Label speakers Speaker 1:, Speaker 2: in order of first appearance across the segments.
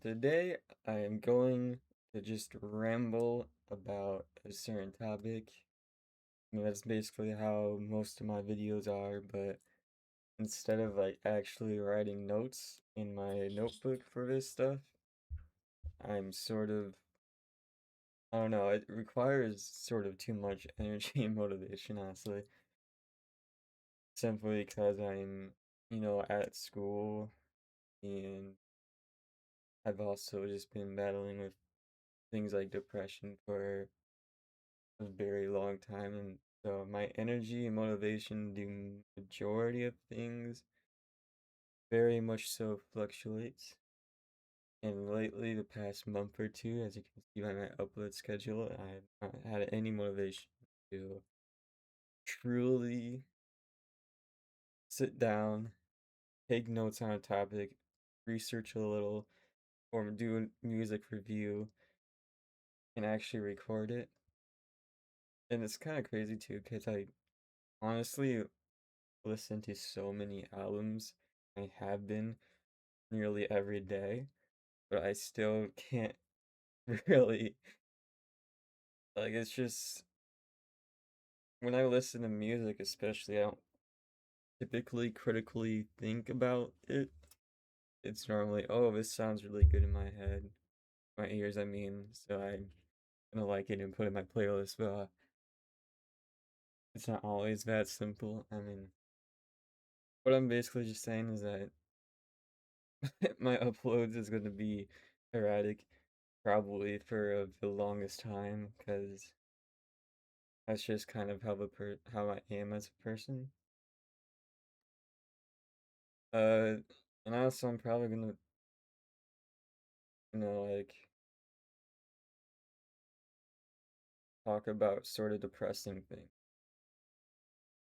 Speaker 1: Today I am going to just ramble about a certain topic. That's basically how most of my videos are, but instead of like actually writing notes in my notebook for this stuff, I'm sort of, I don't know, it requires sort of too much energy and motivation, honestly. Simply because I'm at school and I've also just been battling with things like depression for a very long time, and so my energy and motivation to do majority of things very much so fluctuates. And lately, the past month or two, as you can see by my upload schedule, I've not had any motivation to truly sit down, take notes on a topic, research a little, or do a music review, and actually record it. And it's kind of crazy too, because I honestly listen to so many albums. I have been nearly every day, but I still can't really like it's just when I listen to music especially I don't typically critically think about it. It's normally, oh, this sounds really good in my head. My ears, I mean, so I'm gonna like it and put it in my playlist, but it's not always that simple. I mean, what I'm basically just saying is that my uploads is gonna be erratic probably for the longest time because that's just kind of how I am as a person. Uh, and also I'm probably gonna, like talk about sort of depressing things,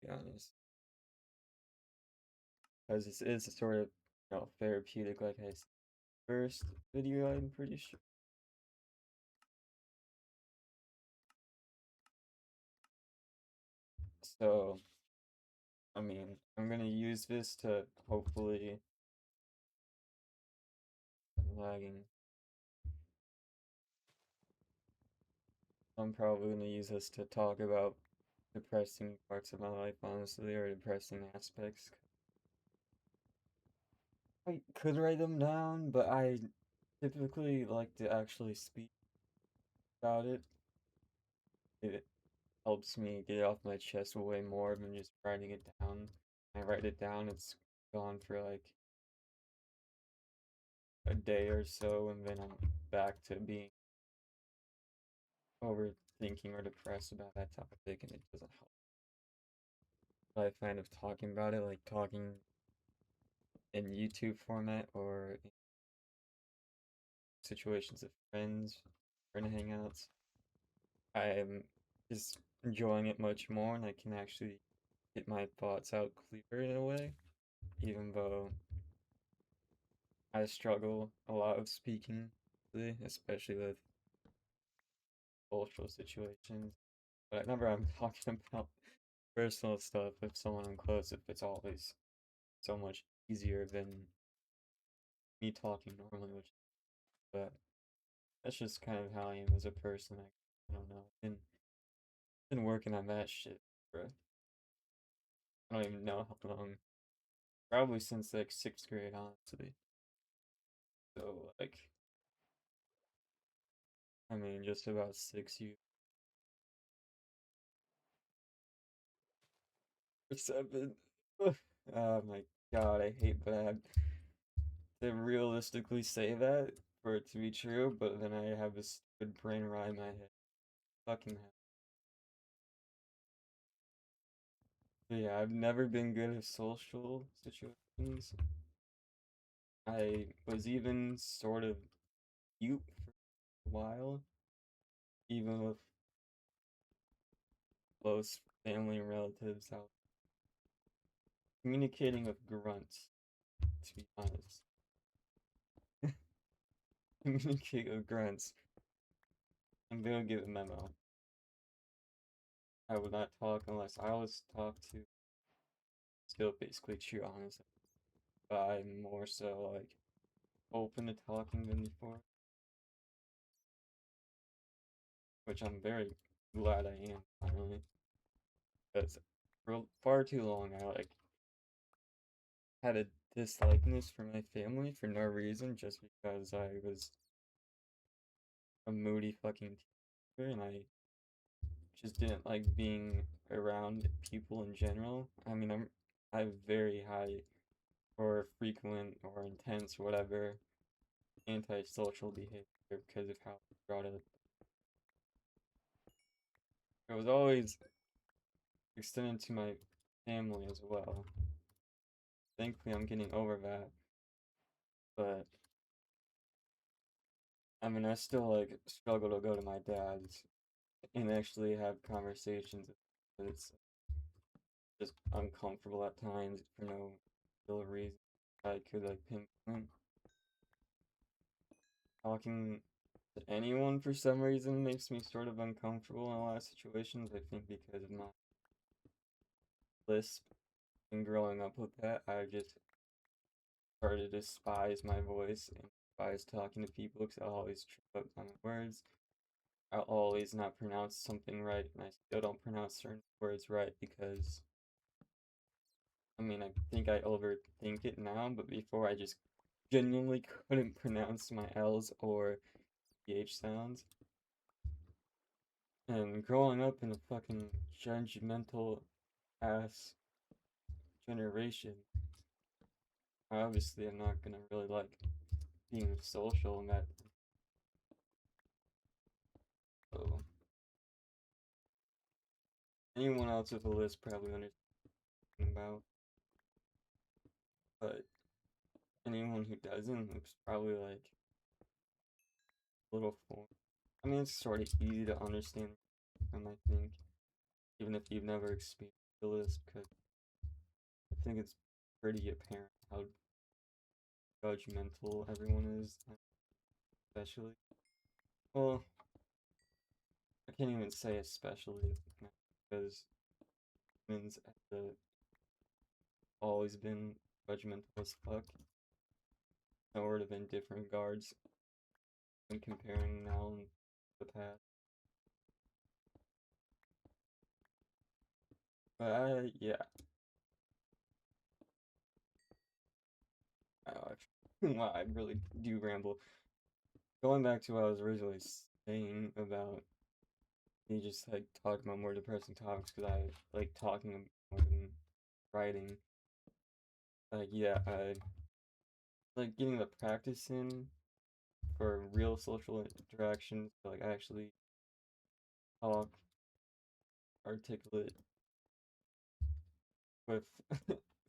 Speaker 1: to be honest, because this is a sort of therapeutic, like I said first video. I'm pretty sure. So I mean, I'm gonna use this to hopefully. I'm lagging. I'm probably gonna use this to talk about depressing parts of my life, honestly, or depressing aspects. I could write them down, but I typically like to actually speak about it. It helps me get it off my chest way more than just writing it down. I write it down, it's gone for like a day or so, and then I'm back to being overthinking or depressed about that topic, and it doesn't help. But I find of talking about it, like talking in YouTube format or in situations of friend hangouts, I am just enjoying it much more, and I can actually get my thoughts out clearer in a way, even though I struggle a lot with speaking, especially with social situations. But whenever I'm talking about personal stuff with someone I'm close with, it's always so much easier than me talking normally, which but that's just kind of how I am as a person. I don't know. Been working on that shit for I don't even know how long. Probably since like sixth grade, honestly. So like I mean just about 6 years or seven. Oh my god, I hate that. To realistically say that for it to be true, but then I have this stupid brain rot in my head. Fucking hell. But yeah, I've never been good at social situations. I was even sort of mute for a while, even with close family and relatives. I was communicating with grunts, to be honest. Communicate with grunts. I'm gonna give a memo. I would not talk unless I was talked to. Still basically true, honestly. But I'm more so like open to talking than before, which I'm very glad I am finally. Because for far too long I like had a dislikeness for my family for no reason, just because I was a moody fucking teenager and I just didn't like being around people in general. I mean, I have very high or frequent or intense whatever antisocial behavior because of how I was brought up. It was always extended to my family as well. Thankfully, I'm getting over that, but I mean, I still like struggle to go to my dad's and actually have conversations. It's just uncomfortable at times for no real reason. I could like pinpoint. Talking to anyone for some reason makes me sort of uncomfortable in a lot of situations. I think because of my lisp and growing up with that, I just started to despise my voice and despise talking to people because I'll always trip up on the words. I'll always not pronounce something right, and I still don't pronounce certain words right because I mean, I think I overthink it now, but before I just genuinely couldn't pronounce my L's or PH sounds. And growing up in a fucking judgmental ass generation, obviously I'm not gonna really like being social and that. So anyone else with a list probably understands about, but anyone who doesn't, it's probably like a little foreign. I mean, it's sort of easy to understand, and I think even if you've never experienced the list, because I think it's pretty apparent how judgmental everyone is, especially. Well, I can't even say especially because humans have always been judgmental as fuck. I would have been different regards when comparing now and the past. But yeah, wow, I really do ramble. Going back to what I was originally saying about me just like talking about more depressing topics because I like talking more than writing. Like yeah, I like getting the practice in for real social interactions, to, like actually talk articulate with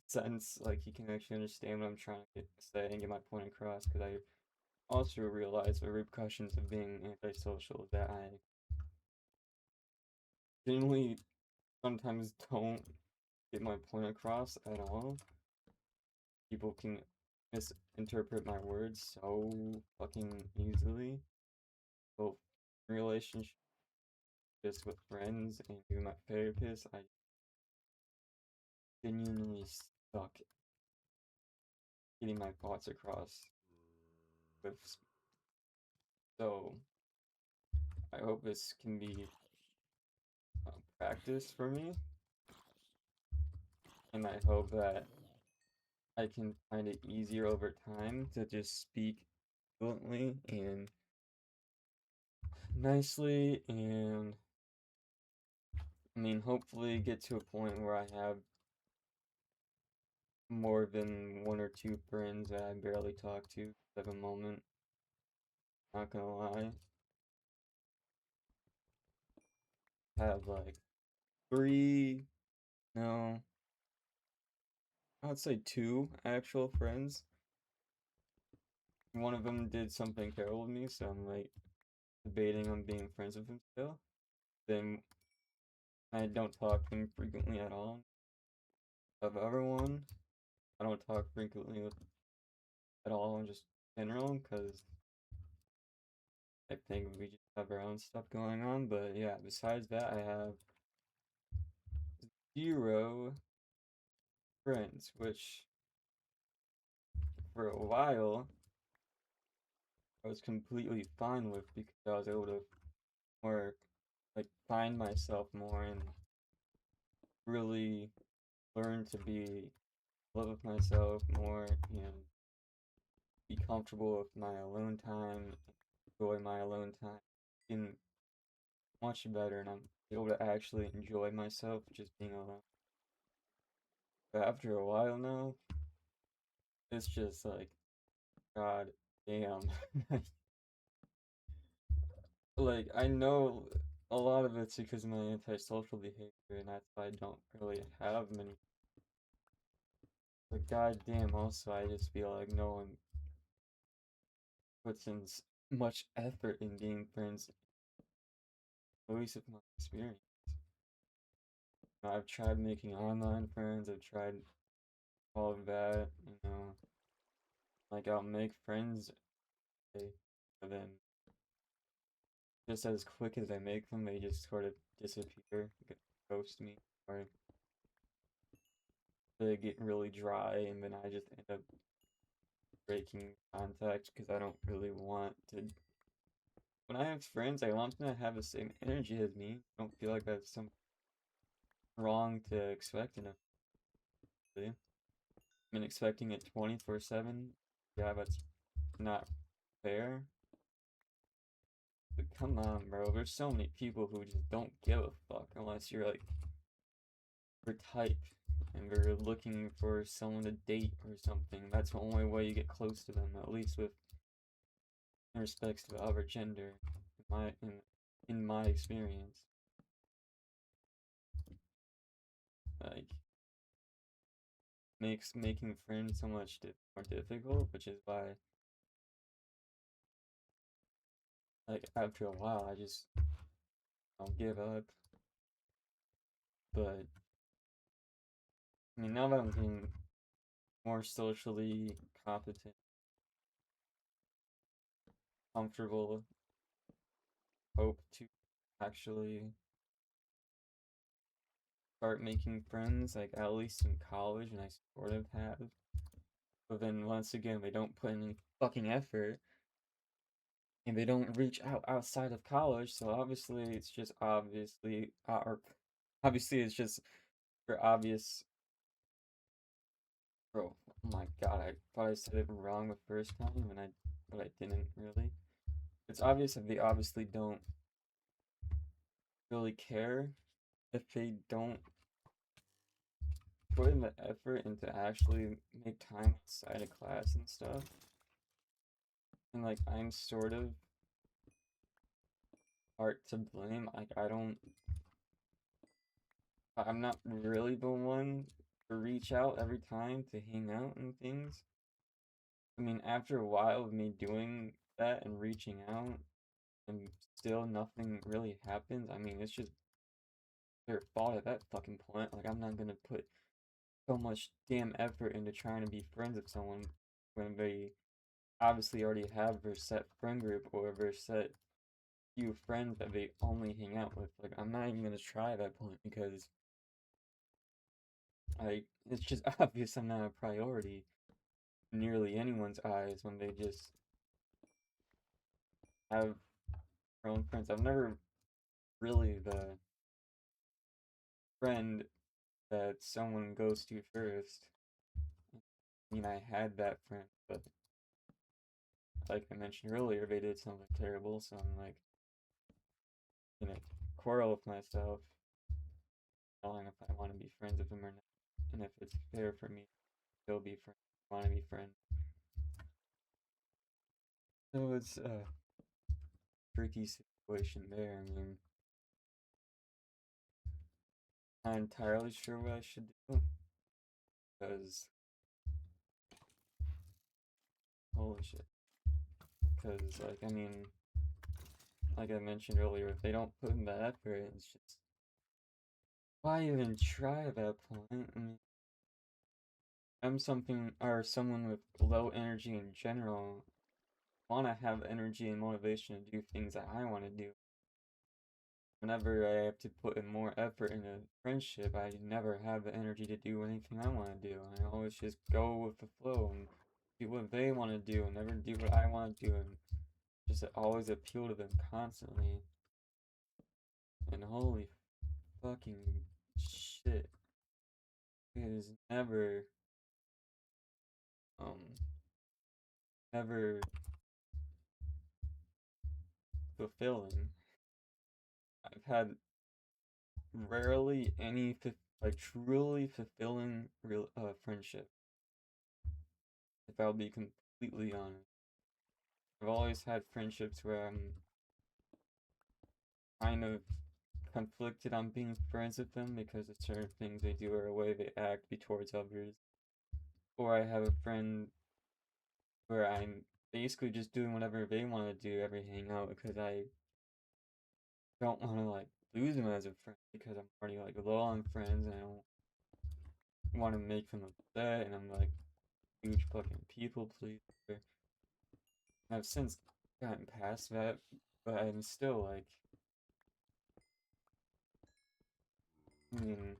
Speaker 1: sense, like you can actually understand what I'm trying to say and get my point across. Because I also realize the repercussions of being antisocial that I genuinely sometimes don't get my point across at all. People can misinterpret my words so fucking easily, both in relationships with friends and even my therapist. I genuinely suck getting my thoughts across with. So I hope this can be practice for me, and I hope that I can find it easier over time to just speak fluently and nicely, and I mean, hopefully get to a point where I have more than one or two friends that I barely talk to at the moment. Not gonna lie, have like three, no, I'd say two actual friends. One of them did something terrible with me, so I'm like debating on being friends with him still. Then I don't talk to him frequently at all. Of everyone, I don't talk frequently with at all in just general because I think we just have our own stuff going on. But yeah, besides that, I have zero friends, which for a while I was completely fine with because I was able to more like find myself more and really learn to be love with myself more and be comfortable with my alone time, enjoy my alone time, and much better, and I'm able to actually enjoy myself just being alone. But after a while now, it's just like, God damn. Like, I know a lot of it's because of my antisocial behavior, and that's why I don't really have many. But god damn, also, I just feel like no one puts in much effort in being friends, at least with my experience. I've tried making online friends, I've tried all of that, like I'll make friends, okay, but then just as quick as I make them, they just sort of disappear, ghost me, or they get really dry, and then I just end up breaking contact because I don't really want to. When I have friends, I want them to have the same energy as me. I don't feel like that's something wrong to expect in a family. I mean, expecting it 24/7, yeah, that's not fair. But come on, bro. There's so many people who just don't give a fuck unless you're like your type and they're looking for someone to date or something. That's the only way you get close to them, at least with respects to the other gender, in my experience. Like makes making friends so much more difficult, which is why like after a while I just don't give up. But I mean now that I'm getting more socially competent, comfortable, hope to actually start making friends, like at least in college, and I sort of have. But then once again, they don't put any fucking effort, and they don't reach out outside of college. So obviously, it's just or obviously it's just for obvious. Bro, oh my god, I thought I said it wrong the first time, but I didn't really. It's obvious that they obviously don't really care if they don't put in the effort into actually make time outside of class and stuff. And like I'm sort of part to blame. Like I'm not really the one to reach out every time to hang out and things. I mean, after a while of me doing that and reaching out and still nothing really happens, I mean, it's just their fault at that fucking point. Like I'm not gonna put so much damn effort into trying to be friends with someone when they obviously already have their set friend group or their set few friends that they only hang out with. Like I'm not even gonna try at that point because it's just obvious I'm not a priority in nearly anyone's eyes when they just have their own friends. I've never really the friend that someone goes to first. I mean, I had that friend, but like I mentioned earlier, they did something terrible, so I'm like, gonna quarrel with myself, knowing if I want to be friends with them or not, and if it's fair for me to still be friends, want to be friends. So it's a tricky situation there. I mean, not entirely sure what I should do because holy shit. Because like I mean, like I mentioned earlier, if they don't put in the effort, it's just why even try at that point? I mean, I'm something or someone with low energy in general. Want to have energy and motivation to do things that I want to do. Whenever I have to put in more effort in a friendship, I never have the energy to do anything I want to do. I always just go with the flow and do what they want to do and never do what I want to do. And to always appeal to them constantly. And holy fucking shit, it is um, never fulfilling. I've had rarely any like truly fulfilling real friendship. If I'll be completely honest, I've always had friendships where I'm kind of conflicted on being friends with them because of certain things they do or the way they act towards others. Or I have a friend where I'm basically just doing whatever they want to do every hangout because I don't want to like lose them as a friend because I'm already like low on friends and I don't want to make them upset and I'm like huge fucking people pleaser. I've since gotten past that, but I'm still like, I mean,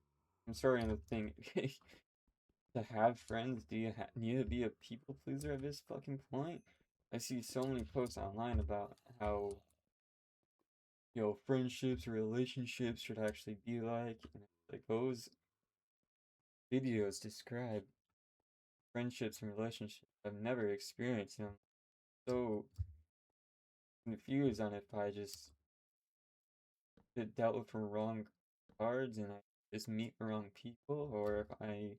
Speaker 1: I'm starting to think to have friends, do you need to be a people pleaser at this fucking point? I see so many posts online about how, friendships or relationships should actually be like, and like those videos describe friendships and relationships. I've never experienced them. So confused on if I just get dealt with the wrong cards and I just meet the wrong people, or if I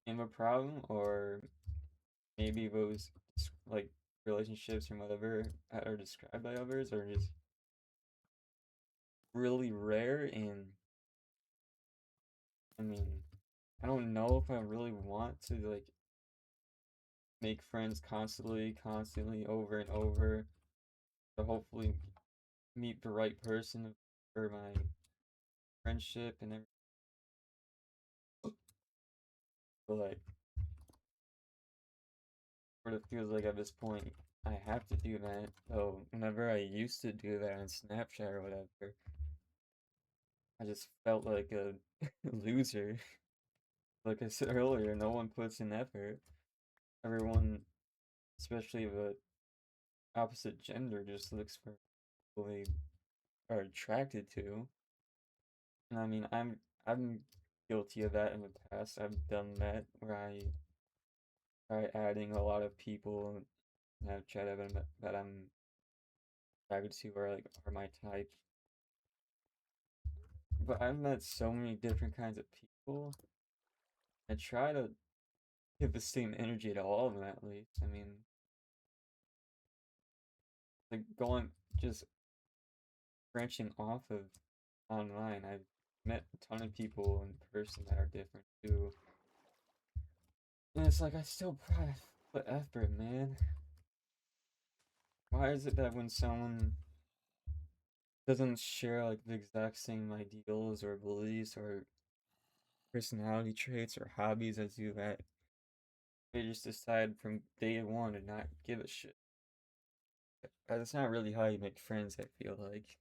Speaker 1: am a problem, or maybe those like relationships or whatever are described by others are just really rare. And I mean, I don't know if I really want to like make friends constantly over and over to hopefully meet the right person for my friendship and everything. But like, sort of feels like at this point I have to do that. So whenever I used to do that on Snapchat or whatever, I just felt like a loser. Like I said earlier, no one puts in effort. Everyone, especially the opposite gender, just looks for who they are attracted to. And I mean, I'm guilty of that in the past. I've done that where I try adding a lot of people on Snapchat that I'm attracted to or like are my type. But I've met so many different kinds of people. I try to give the same energy to all of them at least. I mean, like going just branching off of online, I've met a ton of people in person that are different too. And it's like I still put effort, man. Why is it that when someone doesn't share like the exact same ideals or beliefs or personality traits or hobbies as you that they just decide from day one to not give a shit? That's not really how you make friends, I feel like.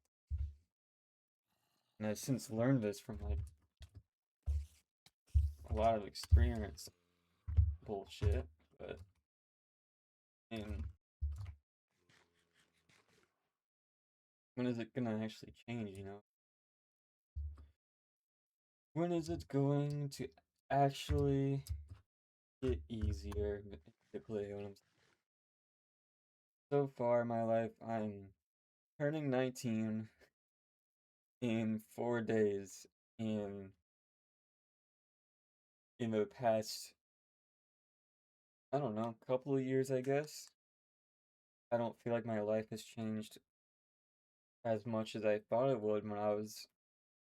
Speaker 1: And I've since learned this from like a lot of experience bullshit, but and when is it gonna actually change, you know? When is it going to actually get easier? Basically, what I'm so far in my life, I'm turning 19 in 4 days, and in the past, I don't know, couple of years, I guess, I don't feel like my life has changed as much as I thought it would when I was,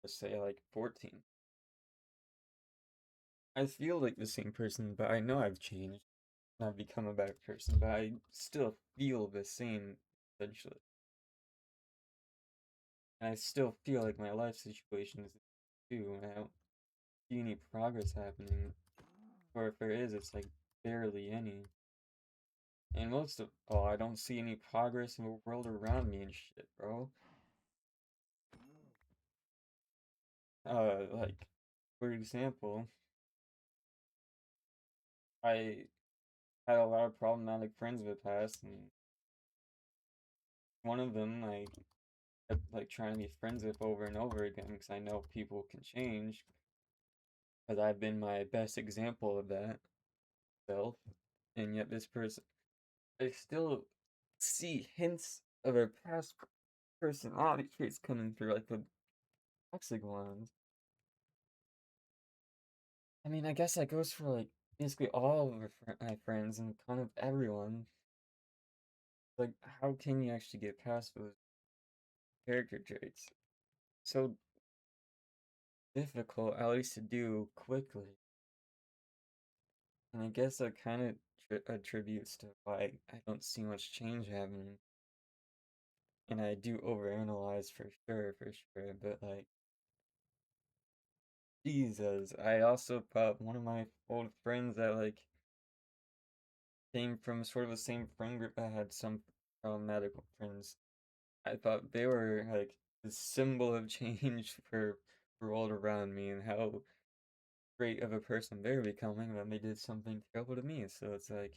Speaker 1: let's say, like 14. I feel like the same person, but I know I've changed. I've become a better person, but I still feel the same essentially. And I still feel like my life situation is too, and I don't see any progress happening. Or if there is, it's like barely any. And most of all, I don't see any progress in the world around me and shit, bro. Like, for example, I had a lot of problematic friends in the past, and one of them I kept like trying to be friends with over and over again because I know people can change. Because I've been my best example of that self, and yet this person, I still see hints of her past personality traits coming through, like the toxic ones. I mean, I guess that goes for like basically all of my friends and kind of everyone. Like, how can you actually get past those character traits? So difficult, at least to do quickly. And I guess that kind of attributes to why I don't see much change happening. And I do overanalyze for sure. But like, Jesus, I also thought one of my old friends that like came from sort of the same friend group I had some problematic friends. I thought they were like the symbol of change for the world around me and how great of a person they're becoming when they did something terrible to me. So it's like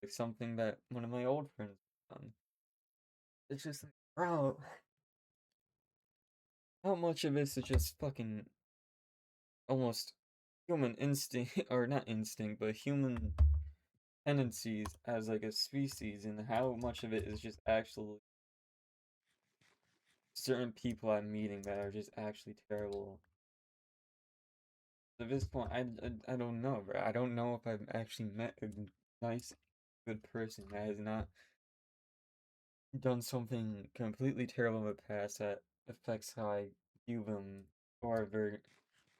Speaker 1: something that one of my old friends done. It's just like, bro, how much of this is just fucking almost human instinct, or not instinct, but human tendencies as like a species, and how much of it is just actually certain people I'm meeting that are just actually terrible. At this point, I don't know, bro. I don't know if I've actually met a nice, good person that has not done something completely terrible in the past that affects how I view them, or they're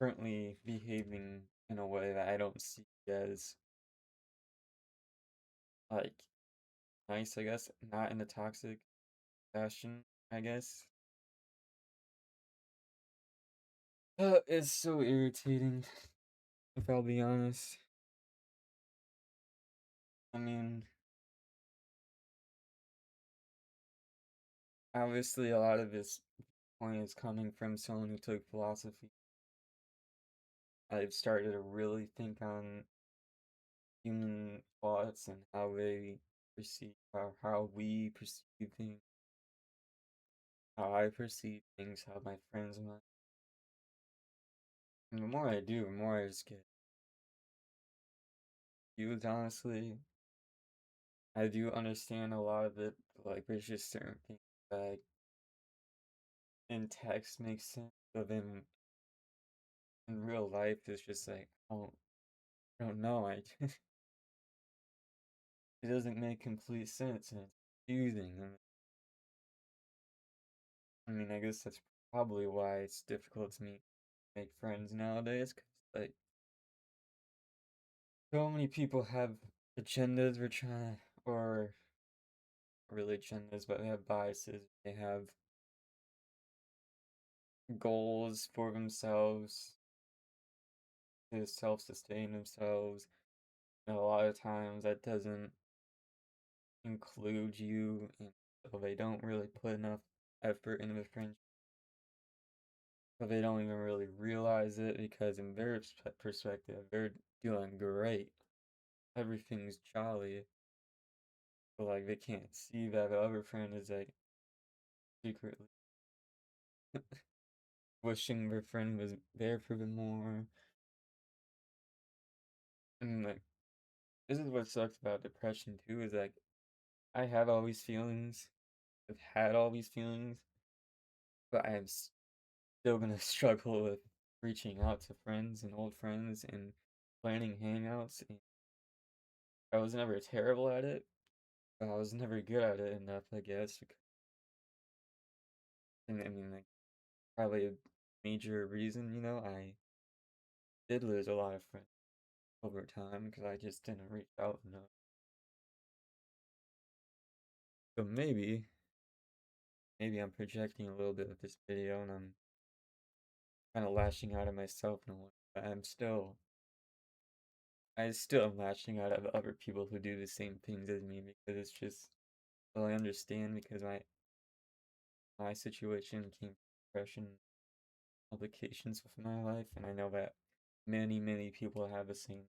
Speaker 1: currently behaving in a way that I don't see as like nice, I guess, not in a toxic fashion, I guess. It's so irritating, if I'll be honest. I mean, obviously, a lot of this point is coming from someone who took philosophy. I've started to really think on human thoughts and how they perceive, how we perceive things, how I perceive things, how my friends might. And the more I do, the more I just get confused, honestly. I do understand a lot of it, but like there's just certain things that in text makes sense, but then in real life it's just like I don't know. It doesn't make complete sense and it's confusing. And I mean, I guess that's probably why it's difficult to make friends nowadays, because like so many people have agendas we're trying to, or really agendas, but they have biases. They have goals for themselves to self-sustain themselves. And a lot of times that doesn't include you, and so they don't really put enough effort into the friendship, but they don't even really realize it because in their perspective, they're doing great. Everything's jolly, but like they can't see that the other friend is like secretly wishing their friend was there for them more. And like this is what sucks about depression too, is like I have all these feelings, I've had all these feelings, but I am still gonna struggle with reaching out to friends and old friends and planning hangouts. And I was never terrible at it, but I was never good at it enough, I guess. And I mean, like, probably a major reason, I did lose a lot of friends over time because I just didn't reach out enough. So maybe I'm projecting a little bit with this video and I'm kind of lashing out at myself in a way, but I still am lashing out at other people who do the same things as me because it's just, well, I understand because my situation came from depression complications with my life, and I know that many people have the same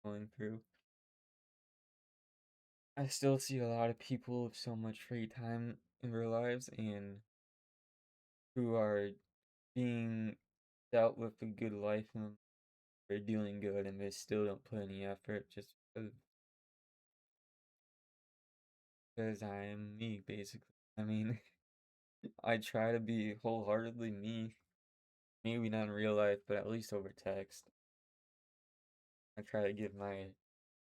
Speaker 1: going through. I still see a lot of people with so much free time in their lives and who are being dealt with a good life and they're doing good and they still don't put any effort just because I am me, basically. I mean, I try to be wholeheartedly me, maybe not in real life, but at least over text. I try to give my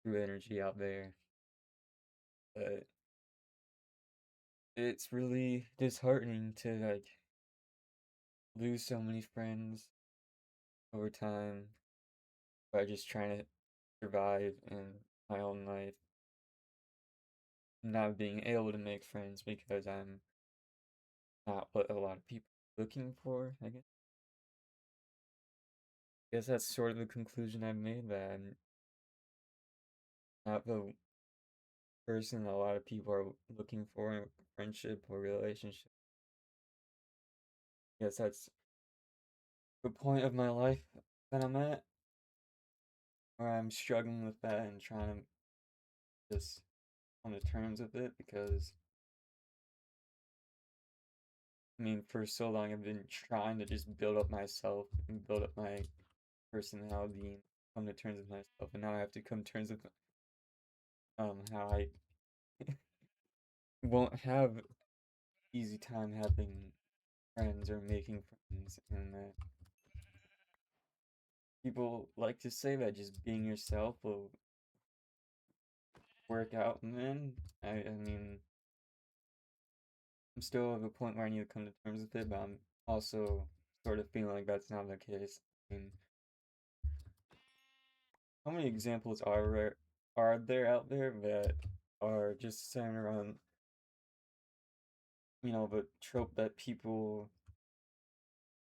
Speaker 1: true energy out there, but it's really disheartening to like lose so many friends over time by just trying to survive in my own life, not being able to make friends because I'm not what a lot of people are looking for, I guess. Guess that's sort of the conclusion I've made that I'm not the person a lot of people are looking for in a friendship or relationship. Guess that's the point of my life that I'm at, where I'm struggling with that and trying to just come to terms with it because I mean, for so long I've been trying to just build up myself and build up my personality and come to terms with myself, and now I have to come to terms with how I won't have easy time having friends or making friends, and people like to say that just being yourself will work out, and then I mean, I'm still at the point where I need to come to terms with it, but I'm also sort of feeling like that's not the case. I mean, how many examples are there out there that are just centered around, the trope that people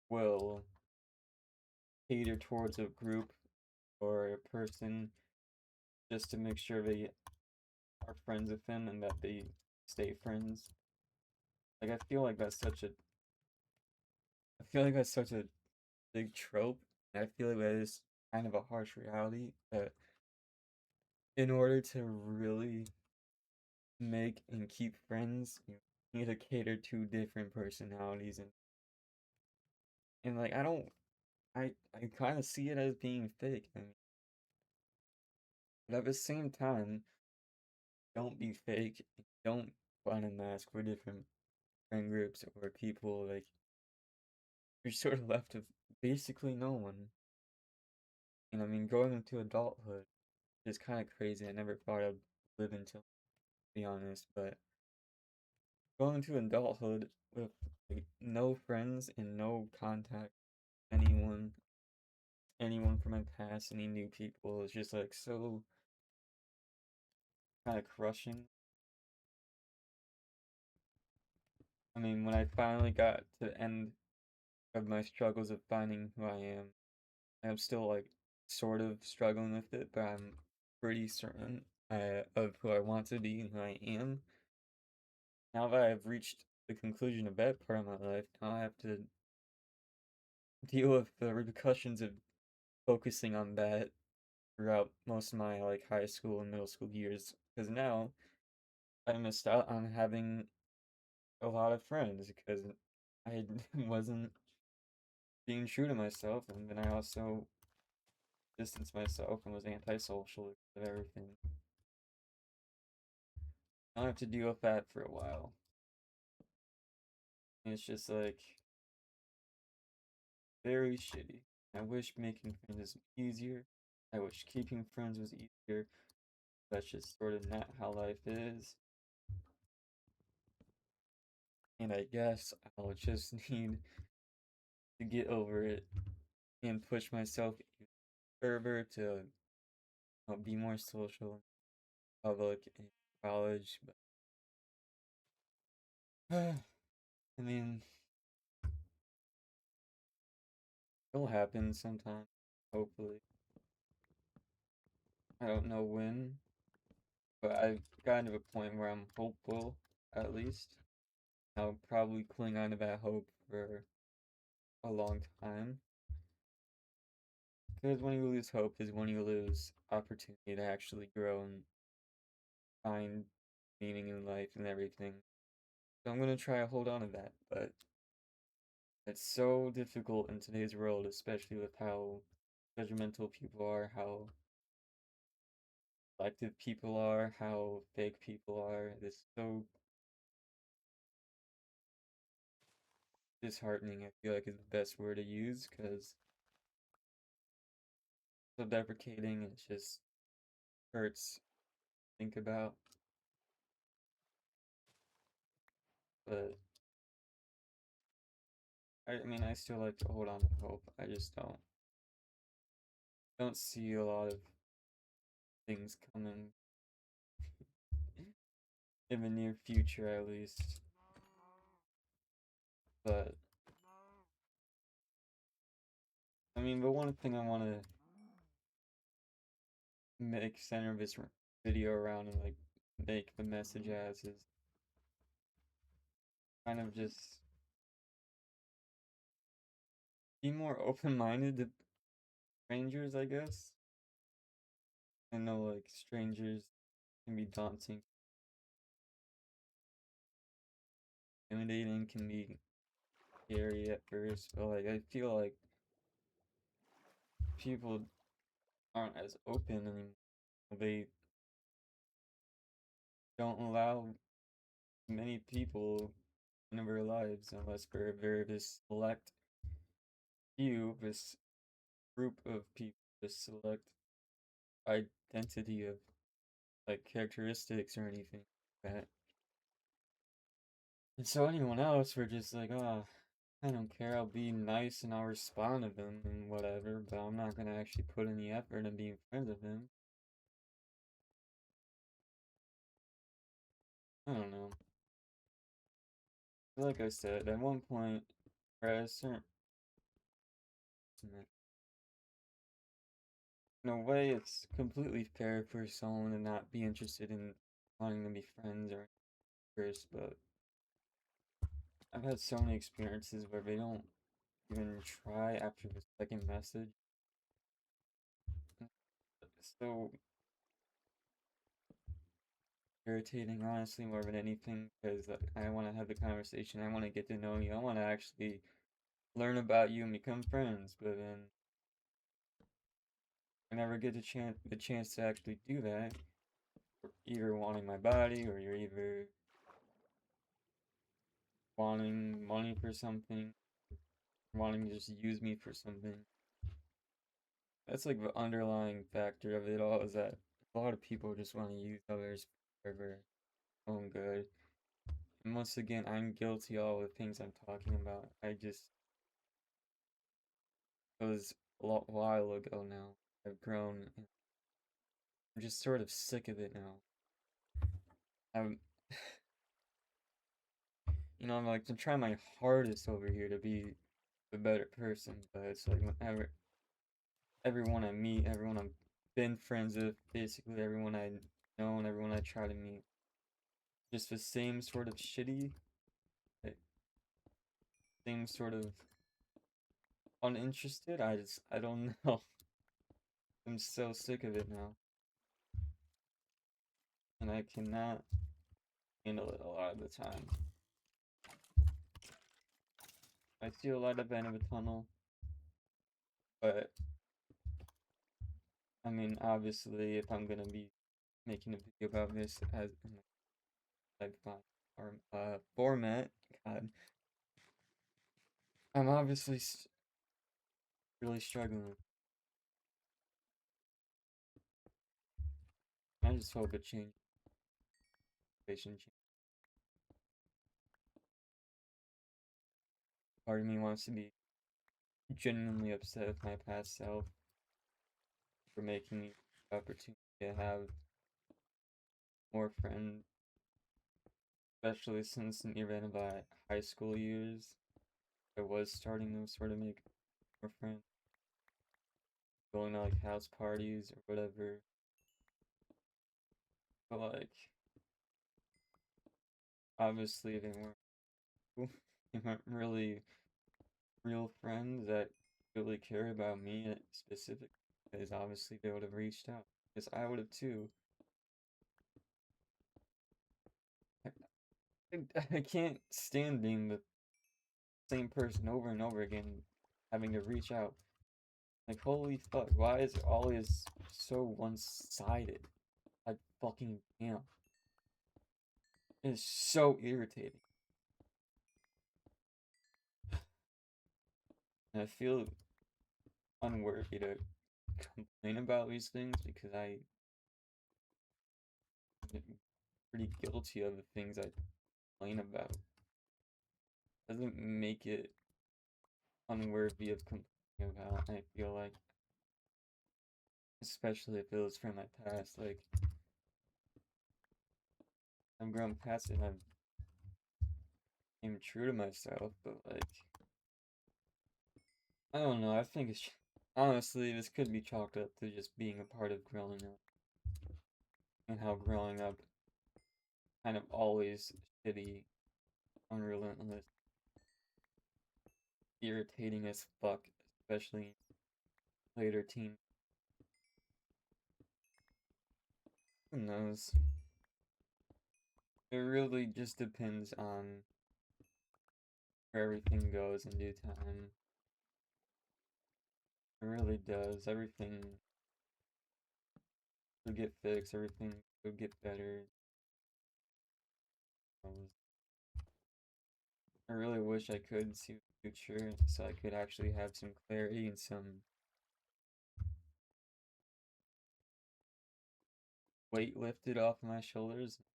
Speaker 1: will cater towards a group or a person just to make sure they are friends with them and that they stay friends. Like I feel like that's such a big trope. And I feel like that is kind of a harsh reality that in order to really make and keep friends, you need to cater to different personalities and like I kind of see it as being fake. I mean, but at the same time, don't be fake. Don't put on a mask for different friend groups or people. Like you're sort of left with basically no one. And I mean, going into adulthood is kind of crazy. I never thought I'd live until, to be honest. But going into adulthood with like no friends and no contact, anyone, anyone from my past, any new people is just like so kind of crushing. I mean, when I finally got to the end of my struggles of finding who I am, I'm still like sort of struggling with it, but I'm pretty certain of who I want to be and who I am. Now that I've reached the conclusion of that part of my life, now I have to deal with the repercussions of focusing on that throughout most of my like high school and middle school years. Because now I missed out on having a lot of friends because I wasn't being true to myself, and then I also distanced myself and was antisocial and everything. I have to deal with that for a while. And it's just like very shitty. I wish making friends was easier. I wish keeping friends was easier. That's just sort of not how life is. And I guess I'll just need to get over it and push myself further to be more social in public in college. But I mean, it'll happen sometime. Hopefully, I don't know when, but I've gotten to a point where I'm hopeful, at least. I'll probably cling on to that hope for a long time. Because when you lose hope is when you lose opportunity to actually grow and find meaning in life and everything. So I'm gonna try to hold on to that, but it's so difficult in today's world, especially with how judgmental people are, how selective people are, how fake people are. It's so disheartening, I feel like is the best word to use, because so deprecating, it just hurts to think about. But I mean, I still like to hold on to hope. I just don't see a lot of things coming in the near future, at least. But I mean, the one thing I want to make center this video around and like make the message as is kind of just be more open-minded to strangers, I guess. I know like strangers can be daunting, intimidating, can be scary at first, but like I feel like people aren't as open anymore. They don't allow many people into their lives unless they're this select few, this group of people, this select identity of like characteristics or anything like that. And so anyone else, we're just like, ah, I don't care. I'll be nice and I'll respond to them and whatever, but I'm not gonna actually put any effort in being friends with them. I don't know. Like I said, at one point, or at a certain, in a way, it's completely fair for someone to not be interested in wanting to be friends or first, but I've had so many experiences where they don't even try after the second message. It's so irritating, honestly, more than anything, because I want to have the conversation. I want to get to know you. I want to actually learn about you and become friends. But then I never get the chance to actually do that. You're either wanting my body, or you're either wanting money for something, wanting to just use me for something. That's like the underlying factor of it all, is that a lot of people just want to use others for their own good. And once again, I'm guilty of all the things I'm talking about. It was a while ago now. I've grown, and I'm just sort of sick of it now. I'm, I'm trying my hardest over here to be a better person, but it's like whenever everyone I meet, everyone I've been friends with, basically everyone I know and everyone I try to meet, just the same sort of shitty, like, same sort of uninterested. I don't know. I'm so sick of it now, and I cannot handle it a lot of the time. I see a light at the end of the tunnel, but I mean, obviously, if I'm gonna be making a video about this as in a type or format, God, I'm obviously really struggling. I just hope it changes. Part of me wants to be genuinely upset with my past self for making me the opportunity to have more friends, especially since near the end of my high school years, I was starting to sort of make more friends, going to like house parties or whatever. But like, obviously, they weren't really real friends that really care about me specific, because obviously they would have reached out, because I would have too. I can't stand being the same person over and over again, having to reach out. Like, holy fuck, why is it always so one-sided? Like, fucking damn. It's so irritating. And I feel unworthy to complain about these things because I'm pretty guilty of the things I complain about. Doesn't make it unworthy of complaining about, I feel like. Especially if it was from my past. Like, I've grown past it and I've been true to myself, but like, I don't know, I think it's honestly, this could be chalked up to just being a part of growing up. And how growing up kind of always shitty, unrelentless, irritating as fuck, especially later teen. Who knows? It really just depends on where everything goes in due time. It really does. Everything will get fixed, everything will get better. I really wish I could see the future so I could actually have some clarity and some weight lifted off my shoulders and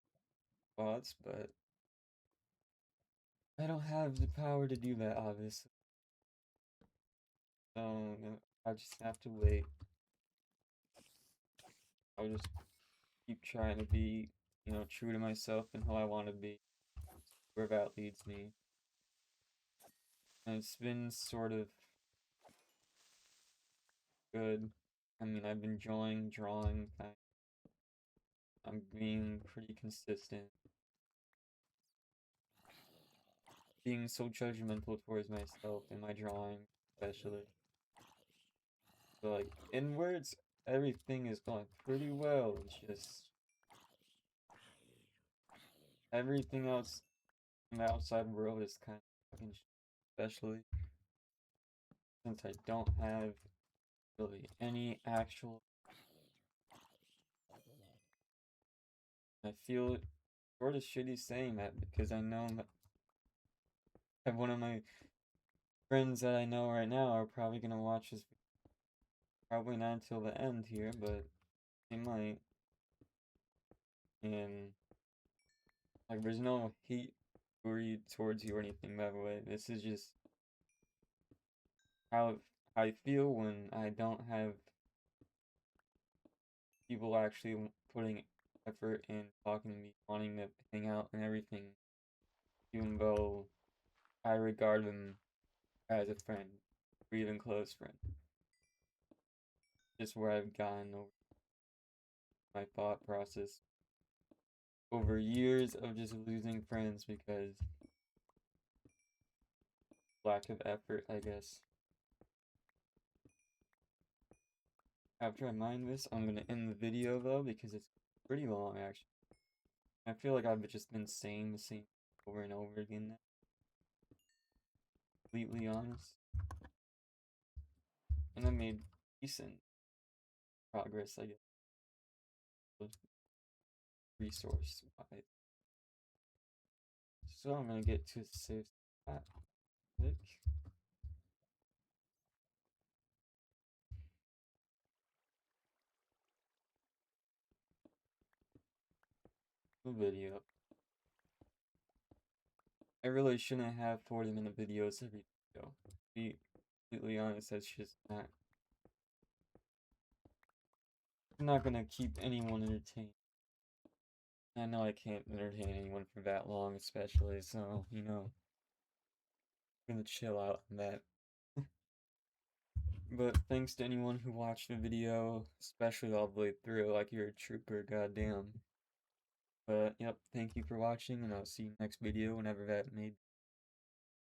Speaker 1: thoughts, but I don't have the power to do that, obviously. So I just have to wait. I'll just keep trying to be, true to myself and how I want to be, where that leads me. And it's been sort of good. I mean, I've been enjoying drawing. I'm being pretty consistent. Being so judgmental towards myself in my drawing, especially. So, like, in words, everything is going pretty well. It's just everything else in the outside world is kind of fucking especially since I don't have really any actual. I feel sort of shitty saying that because I know that one of my friends that I know right now are probably gonna watch this. Probably not until the end here, but they might. And like, there's no hate towards you or anything, by the way. This is just how I feel when I don't have people actually putting effort in talking to me, wanting to hang out and everything, even though I regard them as a friend, or even close friend. Just where I've gotten over my thought process over years of just losing friends because lack of effort, I guess. After I mind this, I'm gonna end the video though because it's pretty long actually. I feel like I've just been saying the same over and over again now. Completely honest. And I made decent progress, I guess, resource wise. So I'm gonna get to save that. Click the video. I really shouldn't have 40-minute videos every video. To be completely honest, that's just not. I'm not gonna keep anyone entertained. I know I can't entertain anyone for that long, especially, so, I'm gonna chill out on that. But thanks to anyone who watched the video, especially all the way through, like you're a trooper, goddamn. But, yep, thank you for watching, and I'll see you next video whenever that may